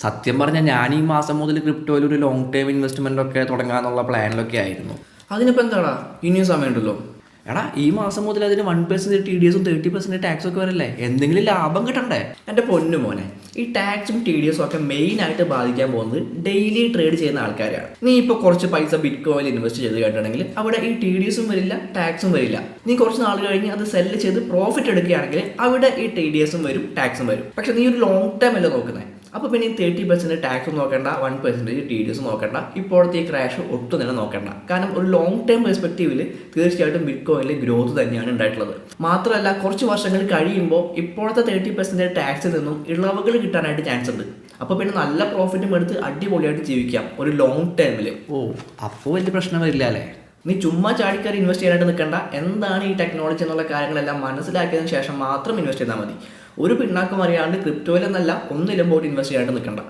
സത്യം പറഞ്ഞാൽ ഞാൻ ഈ മാസം മുതൽ ക്രിപ്റ്റോയിൽ ഒരു ലോങ് ടേം ഇൻവെസ്റ്റ്മെൻ്റ് ഒക്കെ തുടങ്ങാനുള്ള പ്ലാനിലൊക്കെ ആയിരുന്നു. അതിനിപ്പോൾ എന്താടാ ഇനിയും സമയമുണ്ടല്ലോ. എടാ ഈ മാസം മുതൽ അതിന് 1% TDSും 30% ടാക്സും ഒക്കെ വരല്ലേ, എന്തെങ്കിലും ലാഭം കിട്ടണ്ടേ? എൻ്റെ പൊന്നു മോനെ, ഈ ടാക്സും TDSും ഒക്കെ മെയിനായിട്ട് ബാധിക്കാൻ പോകുന്നത് ഡെയിലി ട്രേഡ് ചെയ്യുന്ന ആൾക്കാരാണ്. നീ ഇപ്പോൾ കുറച്ച് പൈസ ബിറ്റ് കോയിനിൽ ഇൻവെസ്റ്റ് ചെയ്ത് കേട്ടിട്ടുണ്ടെങ്കിൽ അവിടെ ഈ TDSും വരില്ല, ടാക്സും വരില്ല. നീ കുറച്ച് നാൾ കഴിഞ്ഞ് അത് സെല്ല് ചെയ്ത് പ്രോഫിറ്റ് എടുക്കുകയാണെങ്കിൽ അവിടെ ഈ TDSും വരും, ടാക്സും വരും. പക്ഷെ നീ ഒരു ലോങ് ടൈം അല്ലേ നോക്കുന്നത്. അപ്പോൾ പിന്നെ ഈ 30% ടാക്സും നോക്കേണ്ട, 1% TDS നോക്കേണ്ട, ഇപ്പോഴത്തെ ഈ ക്രാഷ് ഒട്ടും തന്നെ നോക്കേണ്ട. കാരണം ഒരു ലോങ് ടൈം പെർസ്പെക്റ്റീവിൽ തീർച്ചയായിട്ടും ബിറ്റ് കോയിനിൽ ഗ്രോത്ത് തന്നെയാണ് ഉണ്ടായിട്ടുള്ളത്. മാത്രമല്ല കുറച്ച് വർഷങ്ങൾ കഴിയുമ്പോൾ ഇപ്പോഴത്തെ 30% ടാക്സിൽ നിന്നും ഇളവുകൾ കിട്ടാനായിട്ട് ചാൻസ് ഉണ്ട്. അപ്പോൾ പിന്നെ നല്ല പ്രോഫിറ്റും എടുത്ത് അടിപൊളിയായിട്ട് ജീവിക്കാം ഒരു ലോങ് ടൈമിൽ. അപ്പോൾ വലിയ പ്രശ്നം വരില്ല അല്ലേ? നീ ചുമ്മാ ചാടിക്കറി ഇൻവെസ്റ്റ് ചെയ്യാനായിട്ട് നിൽക്കേണ്ട. എന്താണ് ഈ ടെക്നോളജി എന്നുള്ള കാര്യങ്ങളെല്ലാം മനസ്സിലാക്കിയതിന് ശേഷം മാത്രം ഇൻവെസ്റ്റ് ചെയ്താൽ മതി. ഒരു പിണ്ണാക്കം അറിയാണ്ട് ക്രിപ്റ്റോയിലെന്നല്ല ഒന്നിലും പോയിട്ട് ഇൻവെസ്റ്റ് ചെയ്യാനായിട്ട് നിൽക്കണ്ട.